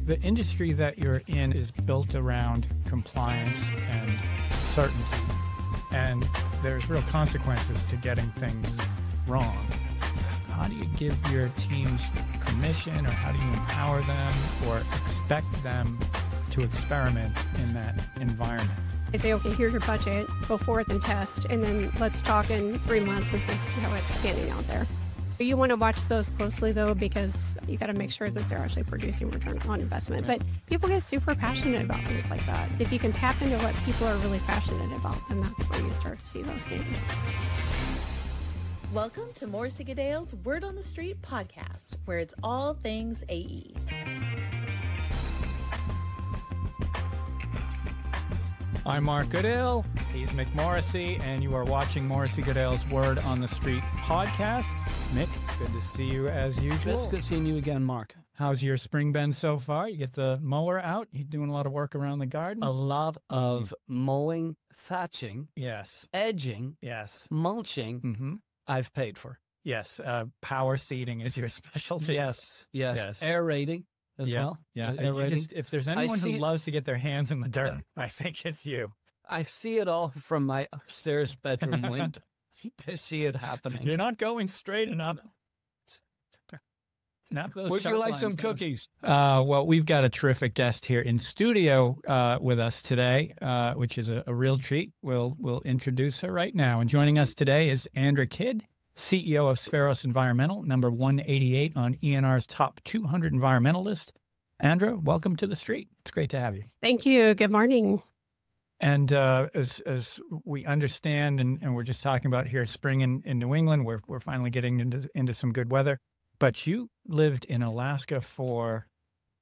The industry that you're in is built around compliance and certainty, and there's real consequences to getting things wrong. How do you give your teams permission, or how do you empower them or expect them to experiment in that environment? I say, okay, here's your budget, go forth and test, and then let's talk in 3 months and see how it's standing out there. You want to watch those closely, though, because you got to make sure that they're actually producing return on investment. But people get super passionate about things like that. If you can tap into what people are really passionate about, then that's where you start to see those gains. Welcome to Morrissey Goodale's Word on the Street podcast, where it's all things AE. I'm Mark Goodale, he's Mick Morrissey, and you are watching Morrissey Goodale's Word on the Street podcast. Mick, good to see you as usual. It's good seeing you again, Mark. How's your spring been so far? You get the mower out? You doing a lot of work around the garden? A lot of mowing, thatching, Yes. edging, Yes. mulching, Mm-hmm. I've paid for. Yes. Power seeding is your specialty. Yes. Yes. Aerating as well. Yeah. Aerating. If there's anyone who see- loves to get their hands in the dirt, I think it's you. I see it all from my upstairs bedroom window. I see it happening. You're not going straight enough. Snap those Would you chart like lines some down. cookies? Well, we've got a terrific guest here in studio with us today, which is a real treat. We'll introduce her right now. And joining us today is Andra Kidd, CEO of Spheros Environmental, number 188 on ENR's top 200 environmental list. Andra, welcome to the street. It's great to have you. Thank you. Good morning. And as we understand, and we're just talking about here, spring in New England, we're finally getting into some good weather. But you lived in Alaska for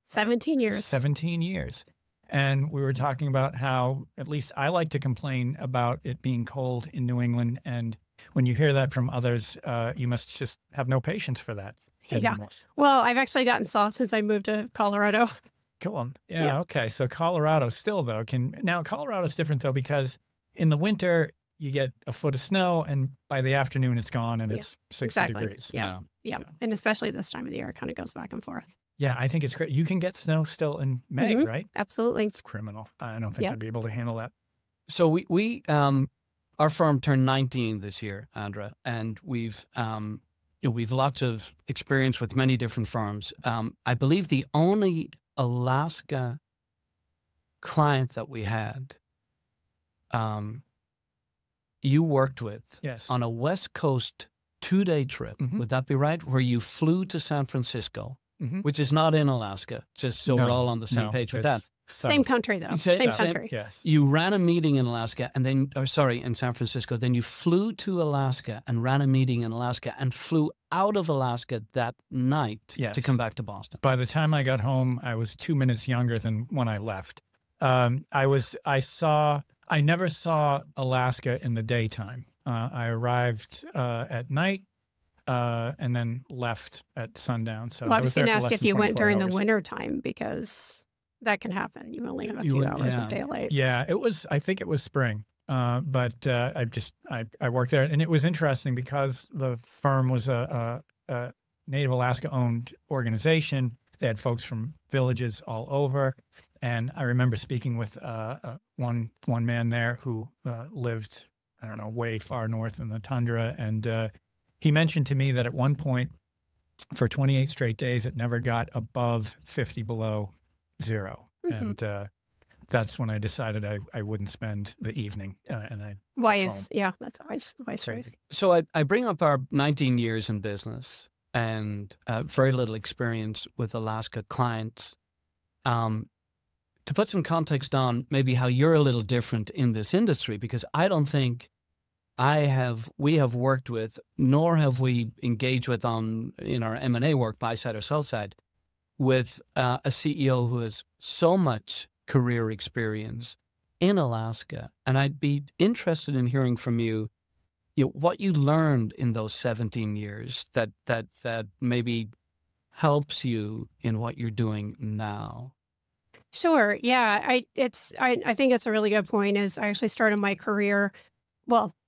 17 years. 17 years. And we were talking about how, at least I like to complain about it being cold in New England. And when you hear that from others, you must just have no patience for that Yeah. anymore. Well, I've actually gotten soft since I moved to Colorado. Cool. Yeah, Yeah. okay. So Colorado still, though, now Colorado's different, though, because in the winter, you get a foot of snow, and by the afternoon, it's gone, and Yeah, it's 60 exactly. degrees. Yeah. Yeah. And especially this time of the year, it kind of goes back and forth. Yeah, I think it's great. You can get snow still in May, Mhm. right? Absolutely. It's criminal. I don't think Yep. I'd be able to handle that. So we our firm turned 19 this year, Andra, and we've lots of experience with many different firms. I believe the only Alaska client that we had, you worked with Yes. on a West Coast 2-day trip. Mhm. Would that be right? Where you flew to San Francisco, Mhm. which is not in Alaska, just so we're No, all on the same no, page with it's that. Same country, though. Same- Same same- country. Yes. You ran a meeting in Alaska in San Francisco, then you flew to Alaska and ran a meeting in Alaska and flew out of Alaska that night Yes. to come back to Boston. By the time I got home, I was 2 minutes younger than when I left. I never saw Alaska in the daytime. I arrived at night and then left at sundown. So Well, I I was was there going to for ask less if than you went 24 during the hours. winter time, because that can happen. You only have a You few went- hours yeah. of daylight. Yeah, I think it was spring. But I worked there, and it was interesting because the firm was a Native Alaska owned organization. They had folks from villages all over. And I remember speaking with one man there who lived, I don't know, way far north in the tundra. And he mentioned to me that at one point, for 28 straight days, it never got above 50 below zero. Mhm. And that's when I decided I wouldn't spend the evening. And I Wise that's a wise Crazy. choice. So I bring up our 19 years in business and very little experience with Alaska clients. To put some context on maybe how you're a little different in this industry, because I don't think we have worked with, nor have we engaged with in our M&A work, buy side or sell side, with a CEO who has so much career experience in Alaska. And I'd be interested in hearing from you, what you learned in those 17 years that maybe helps you in what you're doing now. Sure. Yeah. I think it's a really good point. Is I actually started my career,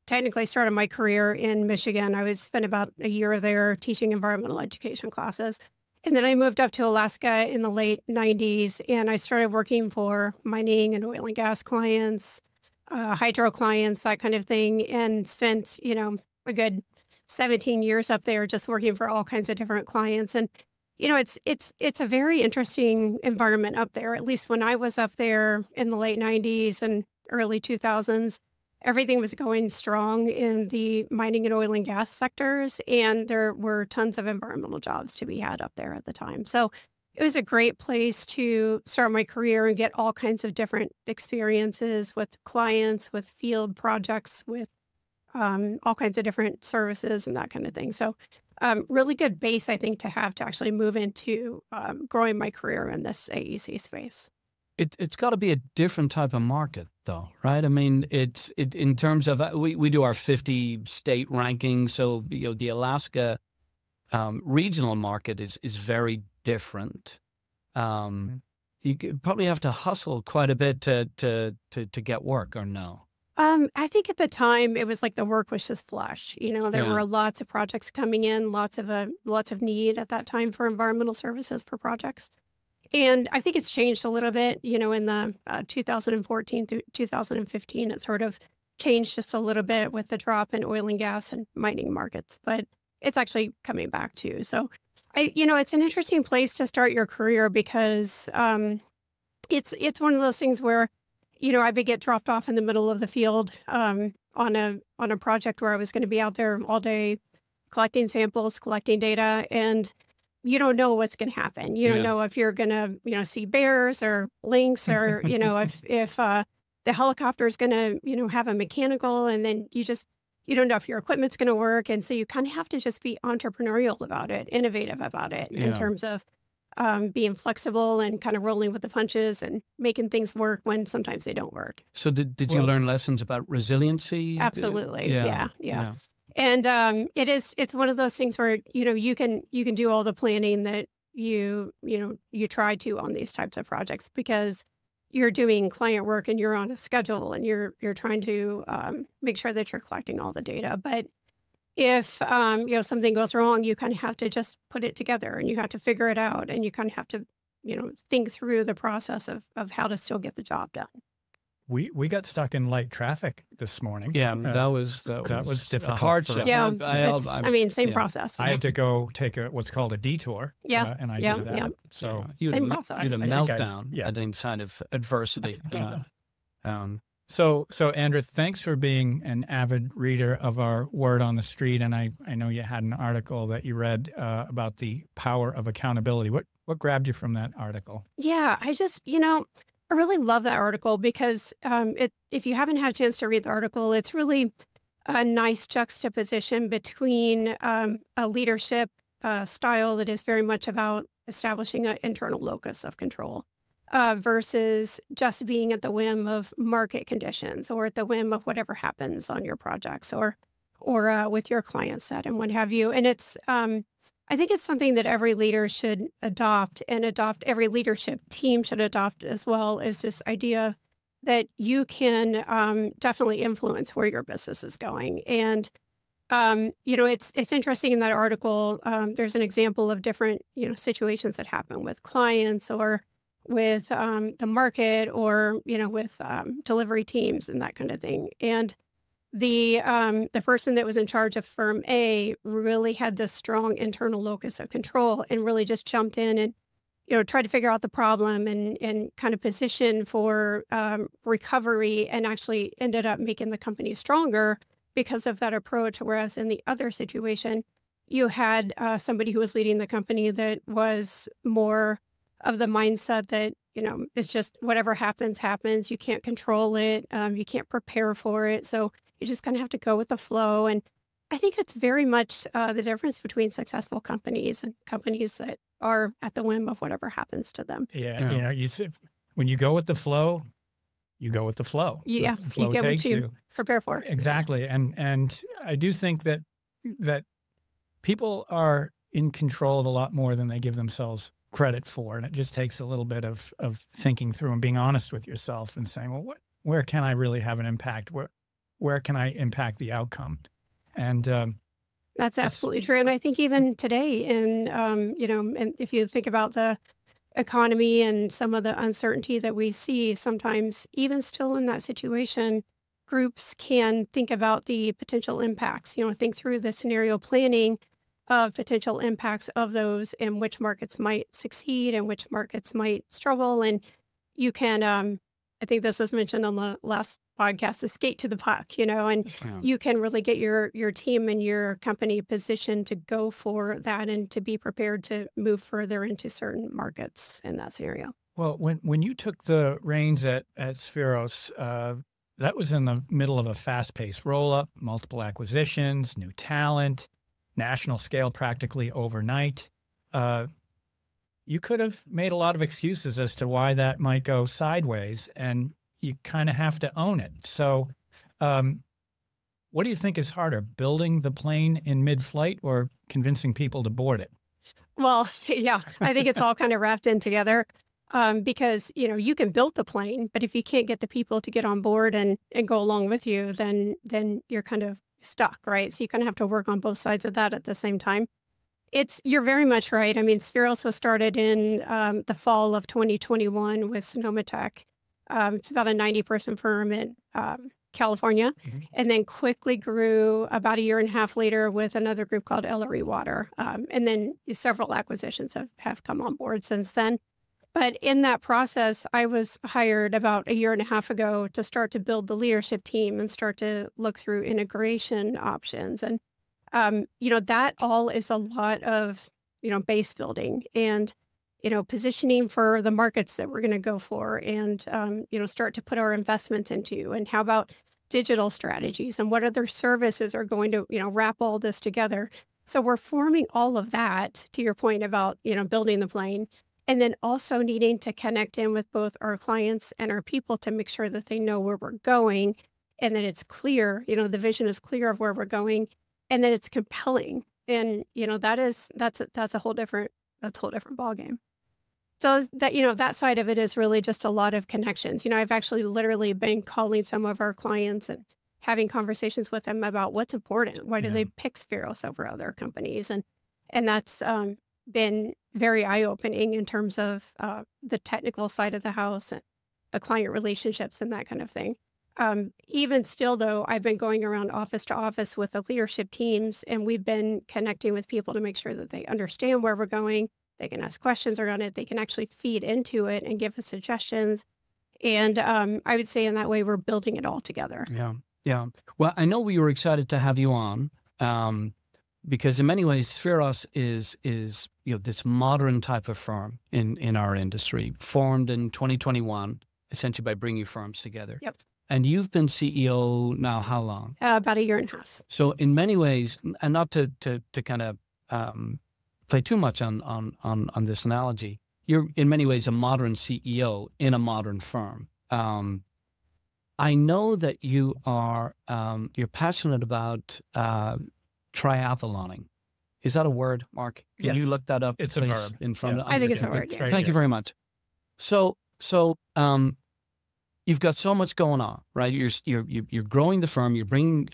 technically started my career in Michigan. I spent about a year there teaching environmental education classes. And then I moved up to Alaska in the late 90s, and I started working for mining and oil and gas clients, hydro clients, that kind of thing, and spent, a good 17 years up there just working for all kinds of different clients. And, it's a very interesting environment up there. At least when I was up there in the late 90s and early 2000s, everything was going strong in the mining and oil and gas sectors, and there were tons of environmental jobs to be had up there at the time. So it was a great place to start my career and get all kinds of different experiences with clients, with field projects, with all kinds of different services and that kind of thing. So really good base, I think, to have to actually move into growing my career in this AEC space. It's got to be a different type of market, though, right? I mean, it in terms of we do our 50 state rankings, so the Alaska regional market is very different. You probably have to hustle quite a bit to get work, or no? I think at the time it was like the work was just flush. There were lots of projects coming in, lots of need at that time for environmental services for projects. And I think it's changed a little bit, in the 2014 through 2015, it sort of changed just a little bit with the drop in oil and gas and mining markets, but it's actually coming back too. So it's an interesting place to start your career because it's one of those things where, I would get dropped off in the middle of the field on a project where I was going to be out there all day collecting samples, collecting data, and you don't know what's going to happen. You don't know if you're going to, see bears or lynx or, if the helicopter is going to, have a mechanical, and then you don't know if your equipment's going to work. And so you kind of have to just be entrepreneurial about it, innovative about it in terms of being flexible and kind of rolling with the punches and making things work when sometimes they don't work. So did you learn lessons about resiliency? Absolutely. Yeah. And it's one of those things where, you can do all the planning that you try to on these types of projects because you're doing client work and you're on a schedule and you're trying to make sure that you're collecting all the data. But if, something goes wrong, you kind of have to just put it together and you have to figure it out and you kind of have to, think through the process of how to still get the job done. We got stuck in light traffic this morning. Yeah, that was difficult. A hardship. Yeah, same process. I had to go take what's called a detour. Yeah, and I did that. Yeah. So same process. You had a meltdown at the sign of adversity. So Andra, thanks for being an avid reader of our Word on the Street, and I know you had an article that you read about the power of accountability. What grabbed you from that article? Yeah, I just I really love that article because if you haven't had a chance to read the article, it's really a nice juxtaposition between a leadership style that is very much about establishing an internal locus of control versus just being at the whim of market conditions or at the whim of whatever happens on your projects or with your client set and what have you. And it's I think it's something that every leader should adopt, every leadership team should adopt as well, is this idea that you can definitely influence where your business is going. And, it's interesting in that article, there's an example of different, situations that happen with clients or with the market or, with delivery teams and that kind of thing. And the person that was in charge of firm A really had this strong internal locus of control and really just jumped in and, tried to figure out the problem and kind of position for recovery and actually ended up making the company stronger because of that approach. Whereas in the other situation, you had somebody who was leading the company that was more of the mindset that, it's just whatever happens. You can't control it. You can't prepare for it. So you just kind of have to go with the flow. And I think it's very much the difference between successful companies and companies that are at the whim of whatever happens to them. Yeah. You said, when you go with the flow, you go with the flow. Yeah. The flow you get takes what you prepare for. Exactly. And I do think that people are in control of a lot more than they give themselves credit for. And it just takes a little bit of thinking through and being honest with yourself and saying, well, where can I really have an impact? Where can I impact the outcome? And That's absolutely true. And I think even today and if you think about the economy and some of the uncertainty that we see, sometimes even still in that situation, groups can think about the potential impacts, think through the scenario planning of potential impacts of those and which markets might succeed and which markets might struggle. And you can, I think this was mentioned on the last podcast, is skate to the puck, and you can really get your team and your company positioned to go for that and to be prepared to move further into certain markets in that scenario. Well, when you took the reins at Spheros, that was in the middle of a fast-paced roll-up, multiple acquisitions, new talent, national scale practically overnight. You could have made a lot of excuses as to why that might go sideways, and you kind of have to own it. So what do you think is harder, building the plane in mid-flight or convincing people to board it? Well, yeah, I think it's all kind of wrapped in together because, you can build the plane, but if you can't get the people to get on board and go along with you, then you're kind of stuck, right? So you kind of have to work on both sides of that at the same time. You're very much right. I mean, Spheros was started in the fall of 2021 with Sonoma Tech. It's about a 90-person firm in California, and then quickly grew about a year and a half later with another group called Ellery Water. And then several acquisitions have come on board since then. But in that process, I was hired about a year and a half ago to start to build the leadership team and start to look through integration options. And that all is a lot of, base building and, positioning for the markets that we're going to go for and, start to put our investments into. And how about digital strategies and what other services are going to, wrap all this together. So we're forming all of that, to your point about, building the plane, and then also needing to connect in with both our clients and our people to make sure that they know where we're going and that it's clear, the vision is clear of where we're going. And then it's compelling, and that's a whole different ballgame. So that that side of it is really just a lot of connections. I've actually literally been calling some of our clients and having conversations with them about what's important. Why do they pick Spheros over other companies? And that's been very eye opening in terms of the technical side of the house and the client relationships and that kind of thing. Even still, though, I've been going around office to office with the leadership teams, and we've been connecting with people to make sure that they understand where we're going. They can ask questions around it. They can actually feed into it and give us suggestions. And I would say in that way, we're building it all together. Yeah. Yeah. Well, I know we were excited to have you on because in many ways, Spheros is this modern type of firm in our industry, formed in 2021, essentially by bringing firms together. Yep. And you've been CEO now how long? About a year and a half. So in many ways, and not to kind of play too much on this analogy, you're in many ways a modern CEO in a modern firm. I know that you are you're passionate about triathloning. Is that a word, Mark? Can you look that up? It's a verb. In front of I think it's a word. Right Thank you very much. So you've got so much going on, right? You're growing the firm. You're bringing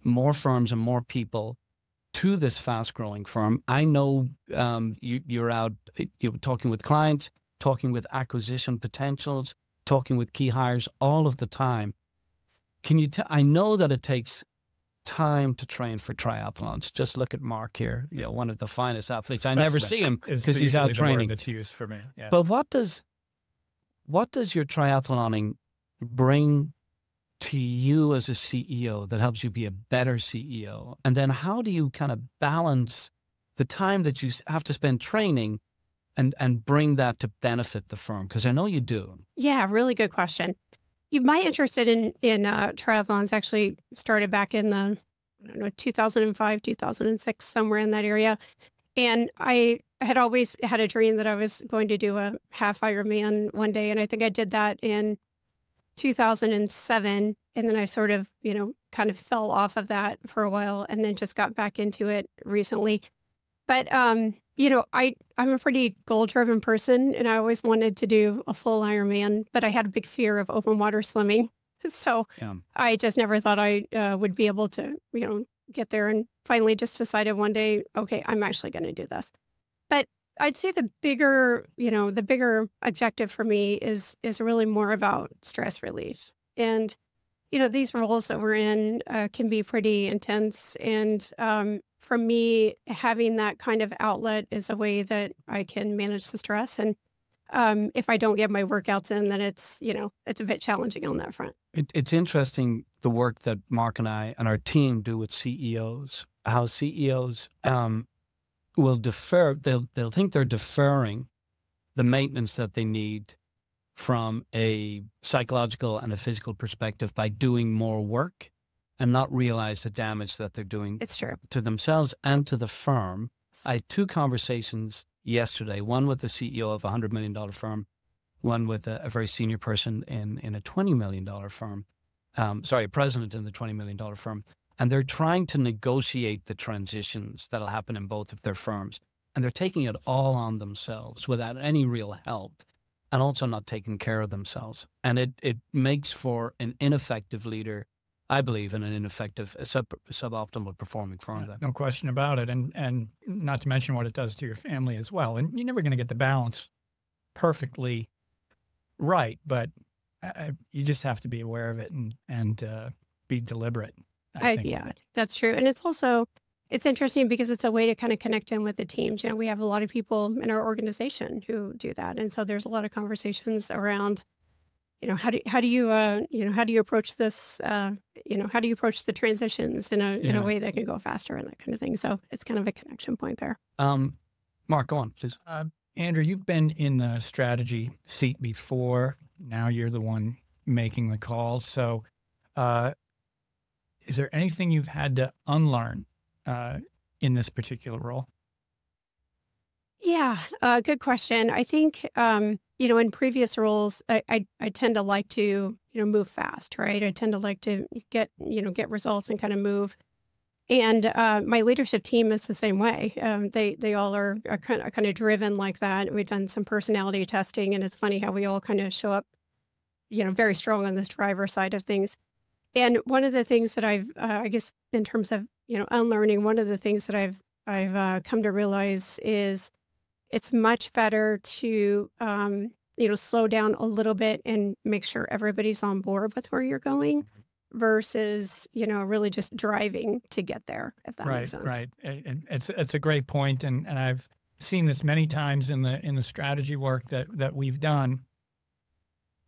more firms and more people to this fast-growing firm. I know you're out talking with clients, talking with acquisition potentials, talking with key hires all of the time. Can you I know that it takes time to train for triathlons. Just look at Mark here, one of the finest athletes. I never see him because he's out training. That's used for me. Yeah. But what does your triathloning bring to you as a CEO that helps you be a better CEO? And then how do you kind of balance the time that you have to spend training and bring that to benefit the firm? Because I know you do. Yeah, really good question. My interest in triathlons actually started back in the 2005, 2006, somewhere in that area. And I had always had a dream that I was going to do a half Ironman one day. And I think I did that in 2007. And then I sort of, kind of fell off of that for a while and then just got back into it recently. But, I'm a pretty goal-driven person, and I always wanted to do a full Ironman, but I had a big fear of open water swimming. So I just never thought I would be able to, get there and finally just decided one day, okay, I'm actually going to do this. But I'd say the bigger objective for me is really more about stress relief. And, these roles that we're in can be pretty intense. And for me, having that kind of outlet is a way that I can manage the stress. And if I don't get my workouts in, then it's a bit challenging on that front. It's interesting, the work that Mark and I and our team do with CEOs, how CEOs will defer, they'll think they're deferring the maintenance that they need from a psychological and a physical perspective by doing more work and not realize the damage that they're doing It's true. to themselves and to the firm. I had 2 conversations yesterday, one with the CEO of a $100 million firm, one with a very senior person in a $20 million firm, a president in the $20 million firm. And they're trying to negotiate the transitions that'll happen in both of their firms. And they're taking it all on themselves without any real help, and also not taking care of themselves. And it makes for an ineffective leader, I believe, in an ineffective, suboptimal performing firm. No question about it. And not to mention what it does to your family as well. And you're never going to get the balance perfectly right, but you just have to be aware of it and be deliberate. I think. Yeah, that's true. And it's interesting because it's a way to kind of connect in with the teams. We have a lot of people in our organization who do that. And so there's a lot of conversations around, how do you approach this, how do you approach the transitions in a way that can go faster and that kind of thing. So it's kind of a connection point there. Mark, go on, please. Andrew, you've been in the strategy seat before. Now you're the one making the calls. So, is there anything you've had to unlearn in this particular role? Yeah, good question. I think, in previous roles, I tend to like to, move fast, right? I tend to like to get results and kind of move. And my leadership team is the same way. They all are kind of driven like that. We've done some personality testing, and it's funny how we all kind of show up, very strong on this driver side of things. And one of the things that I guess in terms of, unlearning, one of the things that I've come to realize is it's much better to, slow down a little bit and make sure everybody's on board with where you're going versus, really just driving to get there, if that makes sense. Right. And it's a great point. And I've seen this many times in the strategy work that we've done.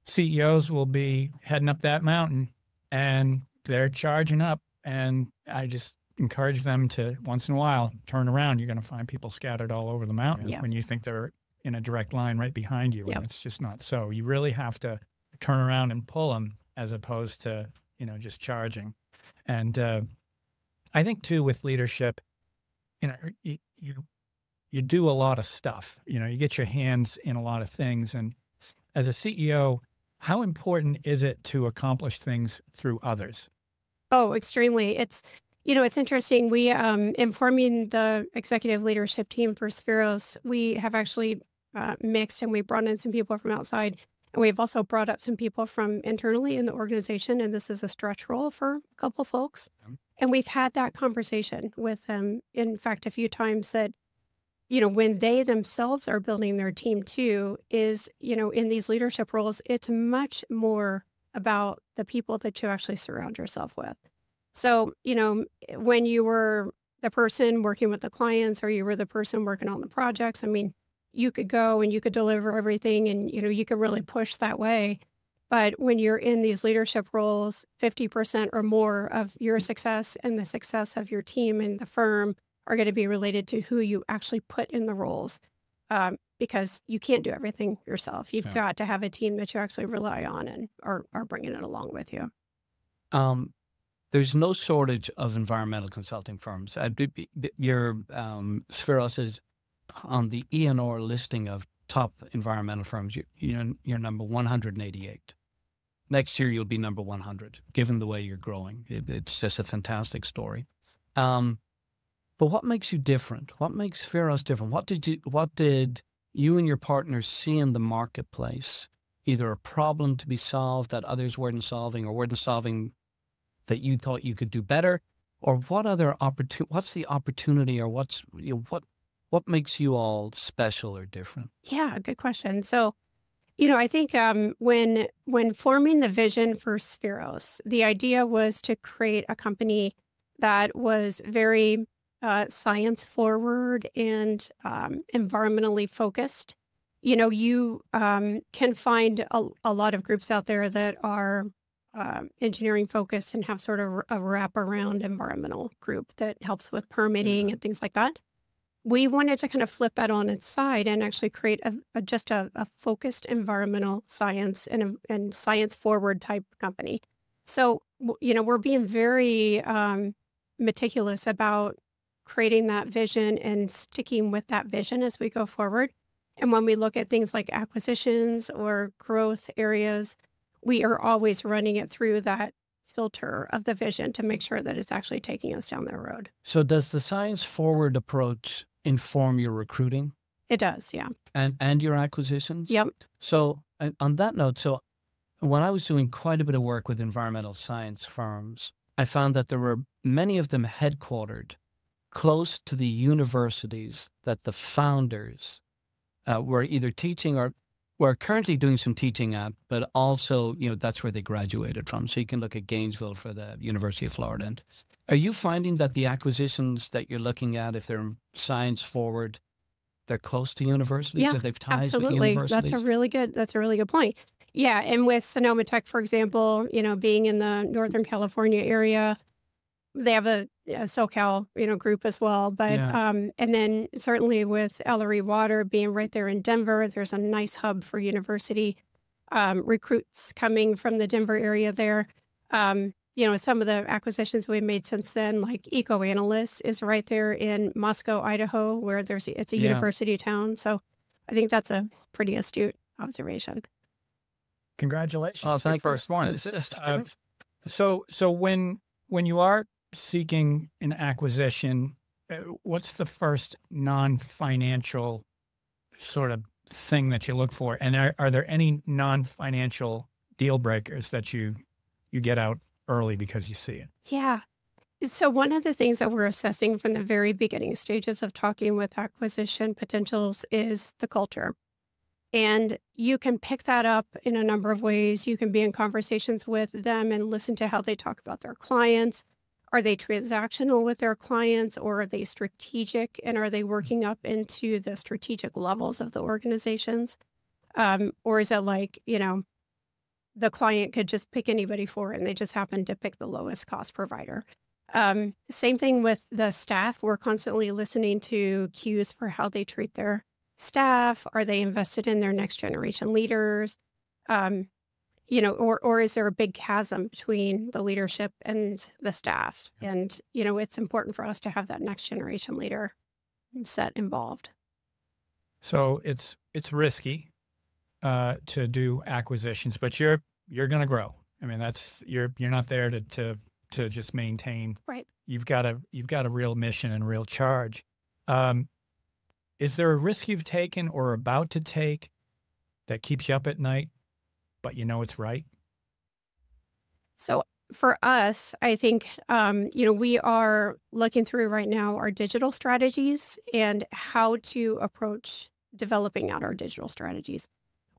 CEOs will be heading up that mountain and they're charging up. And I just encourage them to, once in a while, turn around. You're going to find people scattered all over the mountain when you think they're in a direct line right behind you. And it's just not so. You really have to turn around and pull them as opposed to, just charging. And I think, too, with leadership, you do a lot of stuff. You get your hands in a lot of things. And as a CEO, how important is it to accomplish things through others? Oh, extremely. It's interesting. We, in forming the executive leadership team for Spheros, we have actually mixed and we brought in some people from outside. And we've also brought up some people from internally in the organization. And this is a stretch role for a couple folks. And we've had that conversation with them, in fact, a few times that, when they themselves are building their team too, is, in these leadership roles, it's much more about the people that you actually surround yourself with. So, when you were the person working with the clients or you were the person working on the projects, I mean, you could go and you could deliver everything and, you could really push that way. But when you're in these leadership roles, 50% or more of your success and the success of your team and the firm are going to be related to who you actually put in the roles, because you can't do everything yourself. You've got to have a team that you actually rely on and are bringing it along with you. There's no shortage of environmental consulting firms. Your Spheros is on the E&R listing of top environmental firms. You're number 188. Next year, you'll be number 100, given the way you're growing. It's just a fantastic story. But what makes you different? What makes Spheros different? What did you and your partners see in the marketplace? Either a problem to be solved that others weren't solving or weren't solving that you thought you could do better, or what other what's the opportunity, or what's, what makes you all special or different? Yeah, good question. So, I think when forming the vision for Spheros, the idea was to create a company that was very science forward and environmentally focused. You can find a lot of groups out there that are engineering focused and have sort of a wraparound environmental group that helps with permitting and things like that. We wanted to kind of flip that on its side and actually create just a focused environmental science and science forward type company. So, we're being very meticulous about creating that vision and sticking with that vision as we go forward. And when we look at things like acquisitions or growth areas, we are always running it through that filter of the vision to make sure that it's actually taking us down that road. So does the science forward approach inform your recruiting? It does, yeah. And your acquisitions? Yep. So on that note, so when I was doing quite a bit of work with environmental science firms, I found that there were many of them headquartered close to the universities that the founders were either teaching or were currently doing some teaching at, but also, that's where they graduated from. So you can look at Gainesville for the University of Florida. And are you finding that the acquisitions that you're looking at, if they're science forward, they're close to universities? Yeah, that they've ties absolutely. with universities? That's a really good point. Yeah, and with Sonoma Tech, for example, being in the Northern California area, they have a SoCal, group as well. But Yeah. And then certainly with Ellery Water being right there in Denver, there's a nice hub for university recruits coming from the Denver area there. Some of the acquisitions we've made since then, like EcoAnalyst, is right there in Moscow, Idaho, where it's a Yeah. university town. So I think that's a pretty astute observation. Congratulations. Oh, thank you. First one. So when you are seeking an acquisition, what's the first non-financial sort of thing that you look for? And are there any non-financial deal breakers that you get out early because you see it? Yeah. So one of the things that we're assessing from the very beginning stages of talking with acquisition potentials is the culture. And you can pick that up in a number of ways. You can be in conversations with them and listen to how they talk about their clients. Are they transactional with their clients, or are they strategic? And are they working up into the strategic levels of the organizations? Or is it like, the client could just pick anybody for it and they just happen to pick the lowest cost provider? Same thing with the staff. We're constantly listening to cues for how they treat their staff. Are they invested in their next generation leaders? Or is there a big chasm between the leadership and the staff? And, it's important for us to have that next generation leader set involved. So it's risky to do acquisitions, but you're going to grow. I mean, you're not there to just maintain. Right. You've got a real mission and real charge. Is there a risk you've taken or about to take that keeps you up at night, but it's right? So for us, I think, we are looking through right now our digital strategies and how to approach developing out our digital strategies.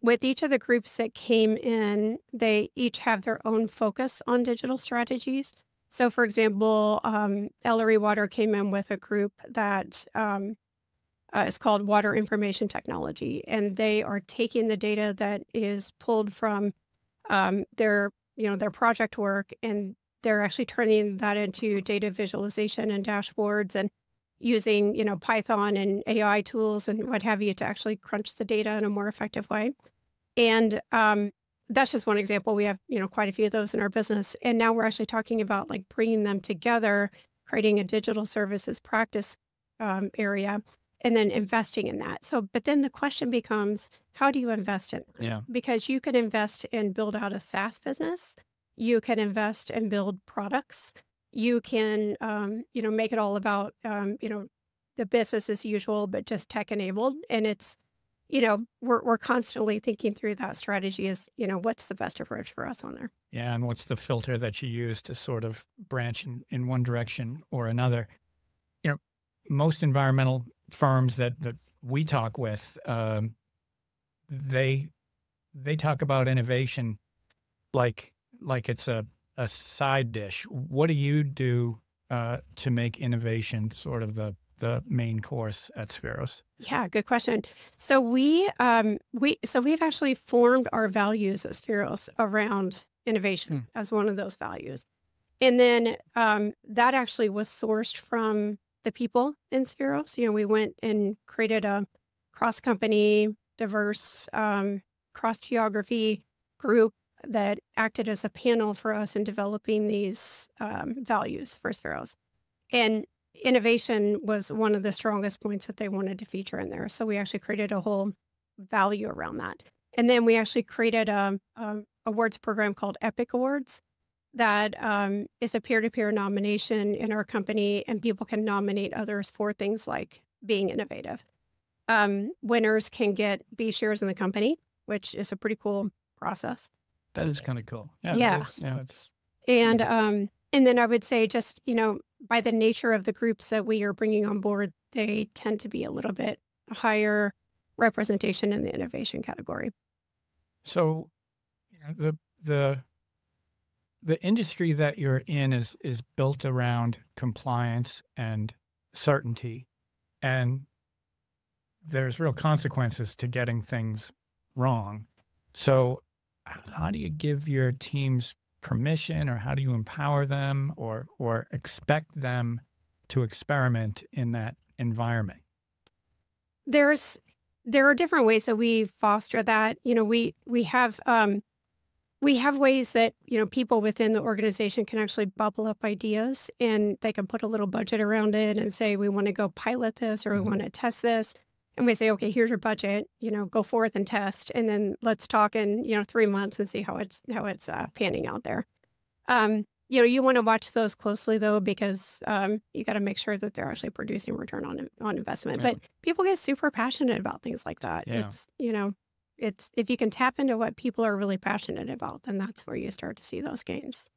With each of the groups that came in, they each have their own focus on digital strategies. So for example, Ellery Water came in with a group that is called Water Information Technology, and they are taking the data that is pulled from their project work, and they're actually turning that into data visualization and dashboards, and using Python and AI tools and what have you to actually crunch the data in a more effective way. And that's just one example. We have quite a few of those in our business, and now we're actually talking about like bringing them together, creating a digital services practice area, and then investing in that. So, but then the question becomes, how do you invest in that? Yeah. Because you can invest and build out a SaaS business. You can invest and build products. You can, make it all about, the business as usual, but just tech enabled. And it's, we're constantly thinking through that strategy is, what's the best approach for us on there. Yeah, and what's the filter that you use to sort of branch in one direction or another? Most environmental firms that we talk with, they talk about innovation like it's a side dish. What do you do to make innovation sort of the main course at Spheros? Yeah, good question. So we've actually formed our values at Spheros around innovation as one of those values. And then that actually was sourced from the people in Spheros. We went and created a cross-company, diverse, cross-geography group that acted as a panel for us in developing these values for Spheros. And innovation was one of the strongest points that they wanted to feature in there. So we actually created a whole value around that. And then we actually created a awards program called Epic Awards that is a peer-to-peer nomination in our company, and people can nominate others for things like being innovative. Winners can get B shares in the company, which is a pretty cool process. That is kind of cool. Yeah. It's And then I would say just, by the nature of the groups that we are bringing on board, they tend to be a little bit higher representation in the innovation category. So the industry that you're in is built around compliance and certainty, and there's real consequences to getting things wrong. So how do you give your teams permission, or how do you empower them or expect them to experiment in that environment? There are different ways that we foster that. We have ways that, people within the organization can actually bubble up ideas, and they can put a little budget around it and say, we want to go pilot this, or we want to test this. And we say, okay, here's your budget, go forth and test. And then let's talk in, 3 months and see how it's panning out there. You want to watch those closely, though, because you got to make sure that they're actually producing return on investment. Yeah. But people get super passionate about things like that. Yeah. It's if you can tap into what people are really passionate about, then that's where you start to see those gains.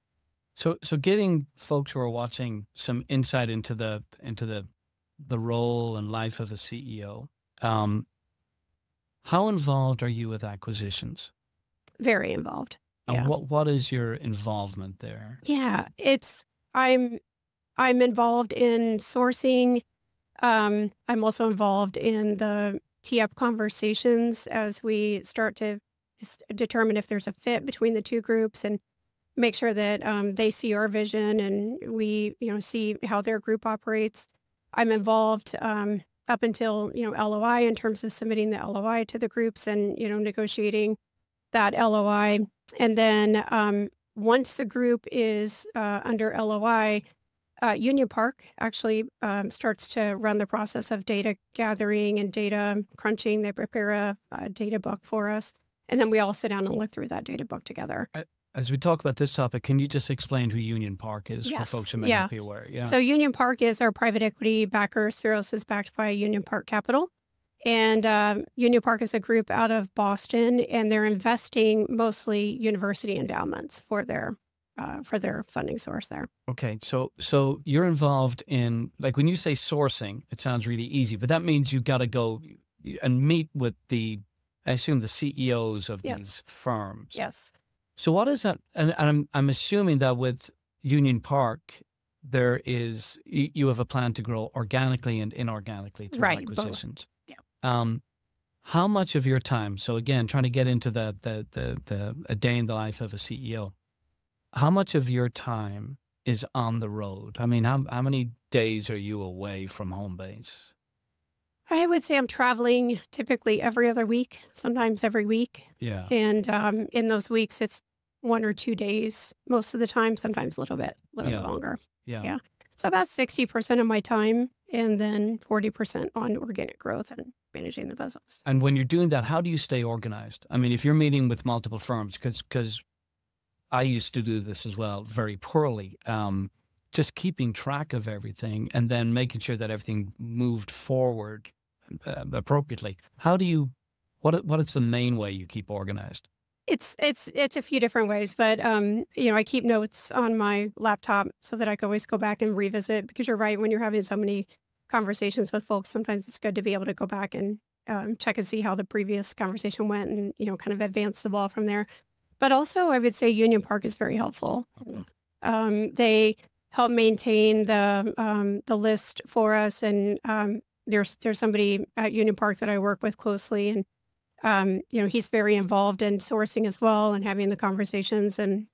So getting folks who are watching some insight into the role and life of a CEO. How involved are you with acquisitions? Very involved. And Yeah. what is your involvement there? Yeah, I'm involved in sourcing. I'm also involved in the tee-up conversations as we start to determine if there's a fit between the two groups, and make sure that they see our vision and we see how their group operates. I'm involved up until LOI, in terms of submitting the LOI to the groups and negotiating that LOI. And then once the group is under LOI, Union Park actually starts to run the process of data gathering and data crunching. They prepare a data book for us, and then we all sit down and look through that data book together. As we talk about this topic, can you just explain who Union Park is for Yes. folks who may Yeah. not be aware? Yeah. So Union Park is our private equity backer. Spheros is backed by Union Park Capital. And Union Park is a group out of Boston, and they're investing mostly university endowments for their funding source there. Okay, so you're involved in, like, when you say sourcing, it sounds really easy, but that means you've got to go and meet with I assume the CEOs of Yes. these firms. Yes. So what is that? And I'm assuming that with Union Park, there is you have a plan to grow organically and inorganically through Right, both. acquisitions. Yeah. How much of your time? So again, trying to get into a day in the life of a CEO. How much of your time is on the road? I mean, how many days are you away from home base? I would say I'm traveling typically every other week, sometimes every week. Yeah. And in those weeks, it's 1 or 2 days most of the time, sometimes a little bit longer. Yeah. Yeah. So about 60% of my time, and then 40% on organic growth and managing the business. And when you're doing that, how do you stay organized? I mean, if you're meeting with multiple firms, because I used to do this as well very poorly, just keeping track of everything and then making sure that everything moved forward appropriately. How do you What is the main way you keep organized? It's a few different ways, but I keep notes on my laptop so that I can always go back and revisit, because you're right, when you're having so many conversations with folks, sometimes it's good to be able to go back and check and see how the previous conversation went and, kind of advance the ball from there. But also, I would say Union Park is very helpful. They help maintain the list for us, and there's somebody at Union Park that I work with closely, and he's very involved in sourcing as well and having the conversations, and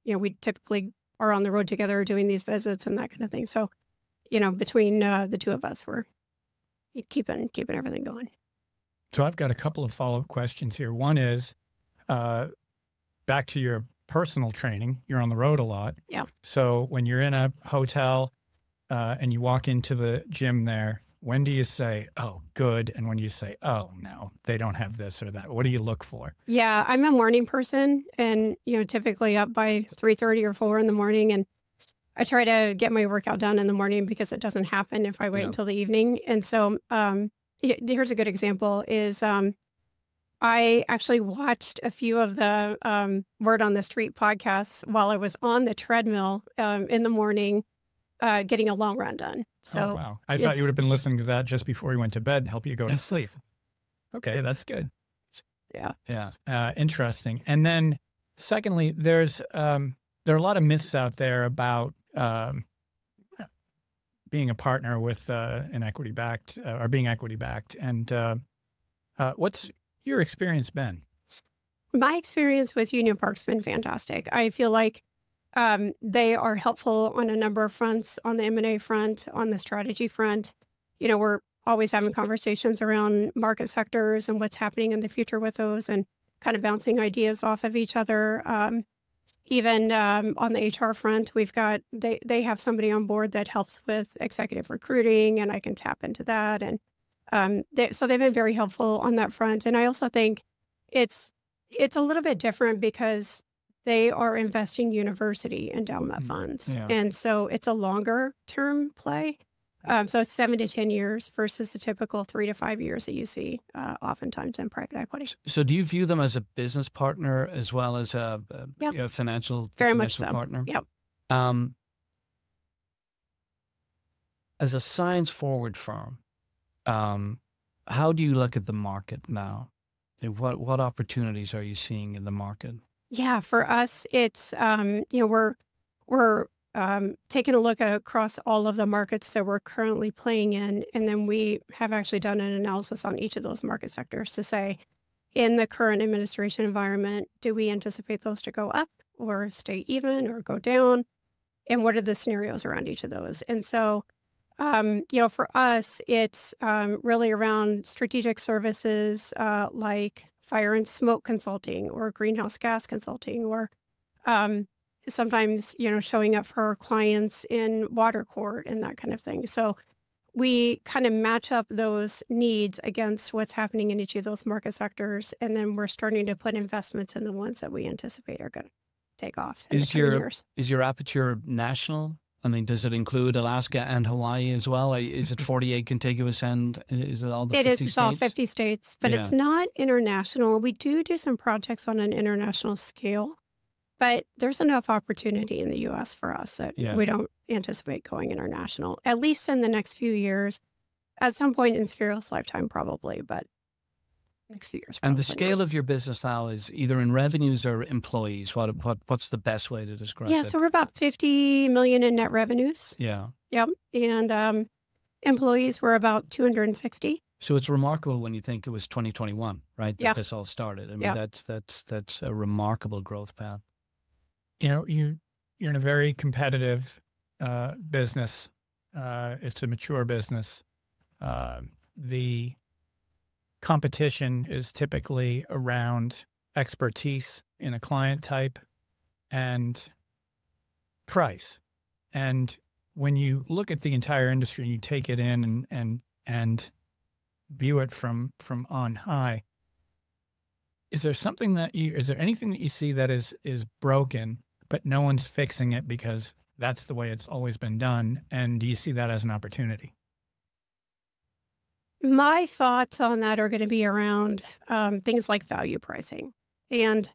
we typically are on the road together doing these visits and that kind of thing. So, between the two of us, we're keeping everything going. So I've got a couple of follow-up questions here. One is, back to your personal training, you're on the road a lot. Yeah. So when you're in a hotel and you walk into the gym there, when do you say, oh, good? And when you say, oh, no, they don't have this or that? What do you look for? Yeah, I'm a morning person, and, typically up by 3:30 or 4 in the morning. And I try to get my workout done in the morning because it doesn't happen if I wait until the evening. And so here's a good example is I actually watched a few of the Word on the Street podcasts while I was on the treadmill in the morning, getting a long run done. So, oh, wow. I thought you would have been listening to that just before you went to bed, help you go to sleep. Okay, that's good. Yeah. Yeah. Interesting. And then secondly, there are a lot of myths out there about being a partner with an equity-backed or being equity-backed. And what's your experience been? My experience with Union Park's been fantastic. I feel like they are helpful on a number of fronts, on the M&A front, on the strategy front. We're always having conversations around market sectors and what's happening in the future with those, and kind of bouncing ideas off of each other. Even on the HR front, they have somebody on board that helps with executive recruiting, and I can tap into that. And so they've been very helpful on that front. And I also think it's a little bit different because they are investing university endowment funds. Yeah. And so it's a longer term play. So it's 7 to 10 years versus the typical 3 to 5 years that you see oftentimes in private equity. So do you view them as a business partner as well as a financial partner? Yep. As a science-forward firm, how do you look at the market now? What opportunities are you seeing in the market? Yeah, for us, it's we're taking a look at across all of the markets that we're currently playing in, and then we have actually done an analysis on each of those market sectors to say, in the current administration environment, do we anticipate those to go up or stay even or go down? And what are the scenarios around each of those? And so, for us, it's really around strategic services like fire and smoke consulting or greenhouse gas consulting, or sometimes, showing up for our clients in water court and that kind of thing. So we kind of match up those needs against what's happening in each of those market sectors. And then we're starting to put investments in the ones that we anticipate are going to take off in the coming years. Is your aperture national? I mean, does it include Alaska and Hawaii as well? Is it 48 contiguous, and is it all the 50 states? It's all 50 states, but it's not international. We do some projects on an international scale, but there's enough opportunity in the U.S. for us that we don't anticipate going international, at least in the next few years. At some point in Spheros' lifetime, probably, but next few years. And the scale of your business now is either in revenues or employees. What's the best way to describe it? Yeah, so we're about 50 million in net revenues. Yeah. Yep. And employees were about 260. So it's remarkable when you think it was 2021, right? That this all started. I mean, that's a remarkable growth path. You're in a very competitive business. It's a mature business. The competition is typically around expertise in a client type and price. And when you look at the entire industry and you take it in and view it from on high, is there anything that you see that is broken, but no one's fixing it because that's the way it's always been done? And do you see that as an opportunity? My thoughts on that are going to be around things like value pricing. And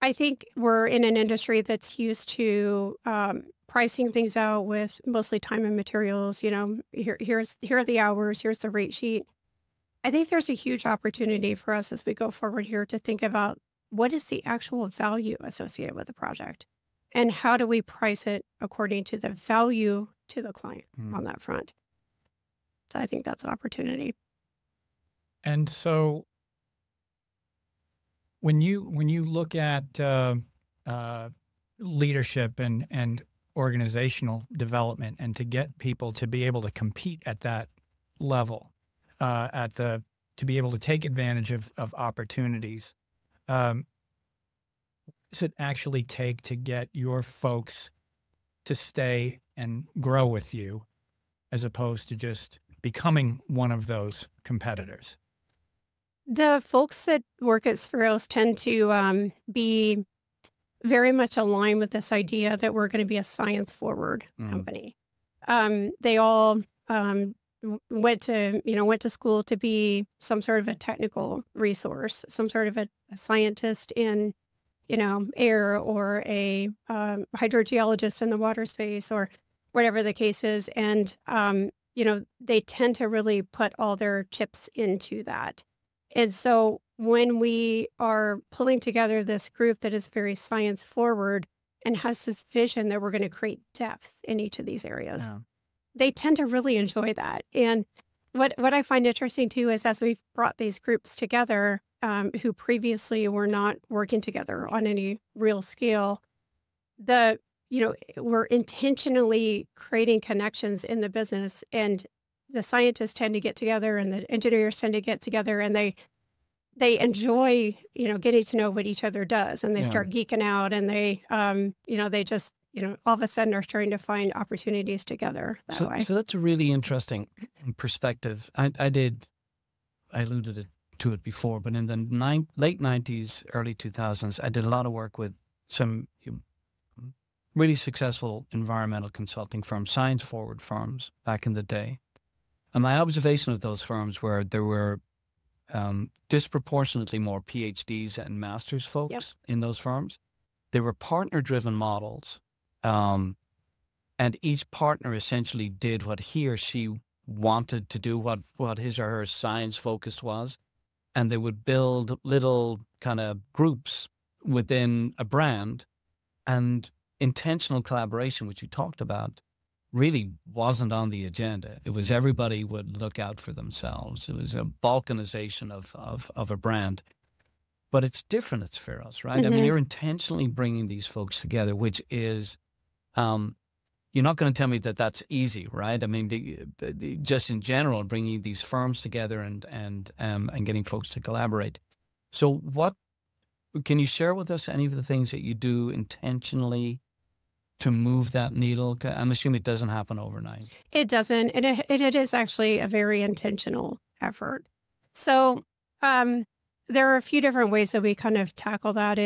I think we're in an industry that's used to pricing things out with mostly time and materials. Here are the hours, here's the rate sheet. I think there's a huge opportunity for us as we go forward here to think about what is the actual value associated with the project and how do we price it according to the value to the client on that front. So I think that's an opportunity. And so when you look at leadership and organizational development, and to get people to be able to compete at that level, to be able to take advantage of opportunities, what does it actually take to get your folks to stay and grow with you, as opposed to just becoming one of those competitors? The folks that work at Spheros tend to be very much aligned with this idea that we're going to be a science-forward company. They all went to school to be some sort of a technical resource, some sort of a scientist in air, or a hydrogeologist in the water space, or whatever the case is. And they tend to really put all their chips into that. And so when we are pulling together this group that is very science forward and has this vision that we're going to create depth in each of these areas, they tend to really enjoy that. And what I find interesting too is, as we've brought these groups together, who previously were not working together on any real scale, we're intentionally creating connections in the business, and the scientists tend to get together and the engineers tend to get together, and they enjoy, getting to know what each other does, and they start geeking out, and they just, all of a sudden are starting to find opportunities together that way. So that's a really interesting perspective. I alluded to it before, but in the late 90s, early 2000s, I did a lot of work with some really successful environmental consulting firms, science-forward firms back in the day. And my observation of those firms were there were disproportionately more PhDs and master's folks in those firms. They were partner-driven models, and each partner essentially did what he or she wanted to do, what his or her science focus was, and they would build little kind of groups within a brand. And intentional collaboration, which you talked about, really wasn't on the agenda. It was everybody would look out for themselves. It was a balkanization of a brand. But it's different at Spheros, right? I mean, you're intentionally bringing these folks together, which is, you're not going to tell me that that's easy, right? I mean, just in general, bringing these firms together and getting folks to collaborate. So can you share with us any of the things that you do intentionally to move that needle? I'm assuming it doesn't happen overnight. It doesn't. And it is actually a very intentional effort. So there are a few different ways that we kind of tackle that.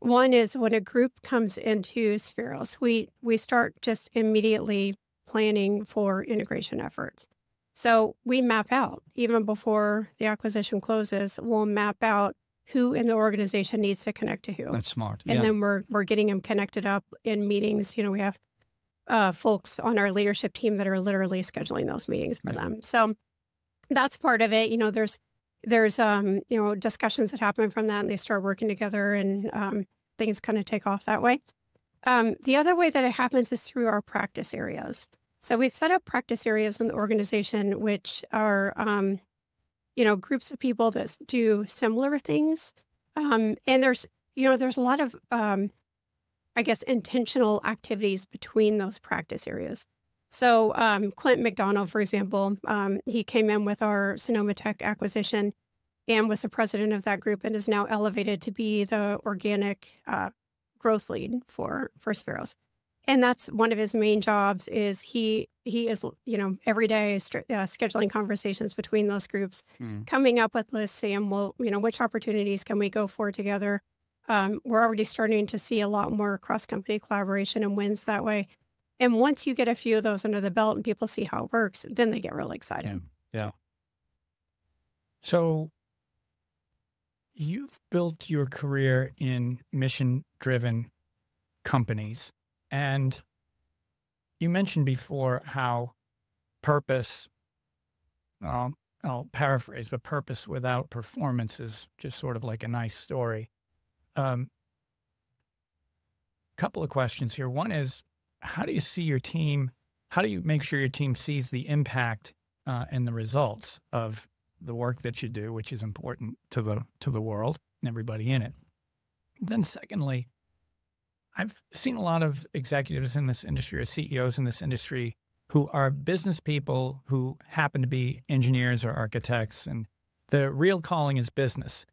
One is when a group comes into Spheros, we start just immediately planning for integration efforts. So we map out, even before the acquisition closes, we'll map out who in the organization needs to connect to who. That's smart. And then we're getting them connected up in meetings. We have folks on our leadership team that are literally scheduling those meetings for them. So that's part of it. There's discussions that happen from that, and they start working together, and things kind of take off that way. The other way that it happens is through our practice areas. So we've set up practice areas in the organization, which are groups of people that do similar things. And there's a lot of, intentional activities between those practice areas. So Clint McDonald, for example, he came in with our Sonoma Tech acquisition and was the president of that group, and is now elevated to be the organic growth lead for Spheros. And that's one of his main jobs. Is he is every day scheduling conversations between those groups, coming up with lists, saying, well, which opportunities can we go for together? We're already starting to see a lot more cross-company collaboration and wins that way. And once you get a few of those under the belt and people see how it works, then they get really excited. Yeah. So you've built your career in mission-driven companies, and you mentioned before how purpose, I'll paraphrase, but purpose without performance is just sort of like a nice story. Couple of questions here. One is, how do you see your team? How do you make sure your team sees the impact and the results of the work that you do, which is important to the world and everybody in it? Then secondly, I've seen a lot of executives in this industry or CEOs in this industry who are business people who happen to be engineers or architects, and the real calling is business.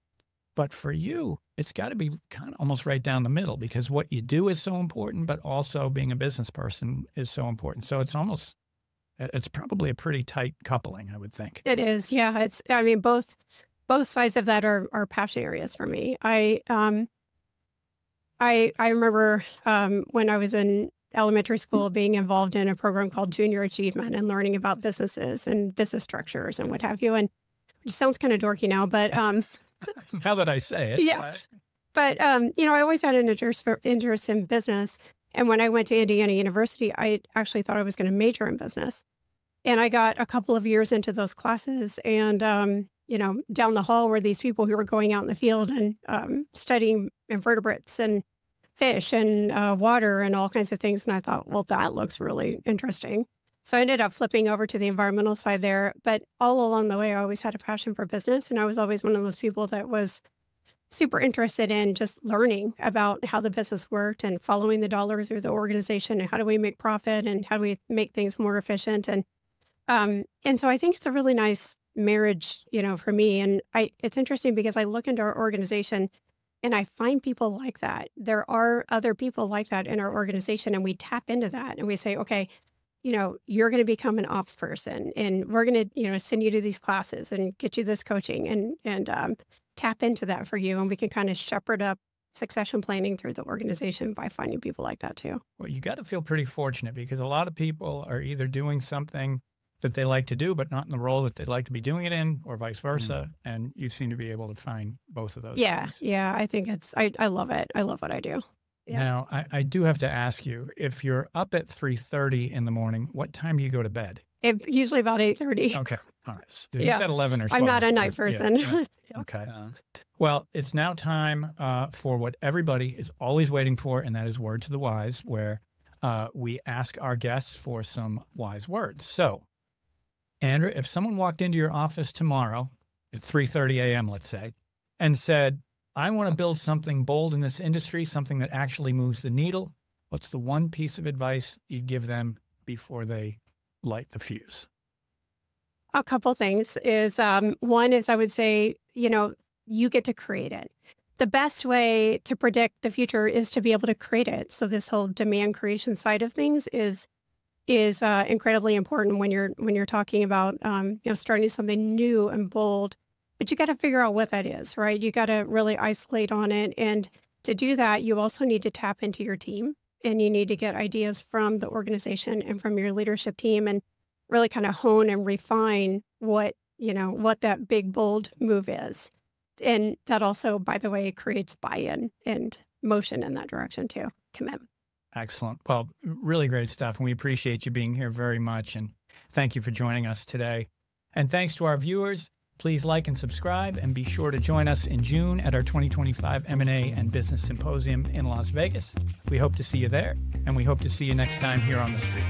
But for you, it's got to be kind of almost right down the middle, because what you do is so important, but also being a business person is so important. So it's probably a pretty tight coupling, I would think. It is. Yeah. I mean, both sides of that are passion areas for me. I remember when I was in elementary school being involved in a program called Junior Achievement and learning about businesses and business structures and what have you. And it sounds kind of dorky now, but now that I say it. Yeah. But, I always had an interest in business. And when I went to Indiana University, I actually thought I was going to major in business. And I got a couple of years into those classes, and, down the hall were these people who were going out in the field and studying invertebrates and fish and water and all kinds of things. And I thought, well, that looks really interesting. So I ended up flipping over to the environmental side there. But all along the way, I always had a passion for business. And I was always one of those people that was super interested in just learning about how the business worked and following the dollar through the organization and how do we make profit and how do we make things more efficient. And so I think it's a really nice marriage, for me. And it's interesting because I look into our organization and I find people like that. There are other people like that in our organization, and we tap into that and we say, okay, you're going to become an ops person, and we're going to, send you to these classes and get you this coaching and tap into that for you. And we can kind of shepherd up succession planning through the organization by finding people like that too. Well, you got to feel pretty fortunate, because a lot of people are either doing something that they like to do, but not in the role that they'd like to be doing it in, or vice versa. And you seem to be able to find both of those things. Yeah. I think I love it. I love what I do. Yeah. Now, I do have to ask you, if you're up at 3:30 in the morning, what time do you go to bed? Usually about 8:30. Okay. All right. You said 11 or 12. I'm not a night person. Yeah. Okay. Well, it's now time for what everybody is always waiting for, and that is Word to the Wise, where we ask our guests for some wise words. So, Andra, if someone walked into your office tomorrow at 3:30 a.m., let's say, and said, I want to build something bold in this industry, something that actually moves the needle, what's the one piece of advice you'd give them before they light the fuse? A couple things is, one is I would say, you get to create it. The best way to predict the future is to be able to create it. So this whole demand creation side of things is incredibly important when you're talking about, starting something new and bold. But you got to figure out what that is, right? You got to really isolate on it. And to do that, you also need to tap into your team, and you need to get ideas from the organization and from your leadership team, and really kind of hone and refine what that big, bold move is. And that also, by the way, creates buy-in and motion in that direction too, commitment. Excellent. Well, really great stuff. And we appreciate you being here very much. And thank you for joining us today. And thanks to our viewers. Please like and subscribe, and be sure to join us in June at our 2025 M&A and Business Symposium in Las Vegas. We hope to see you there, and we hope to see you next time here on the street.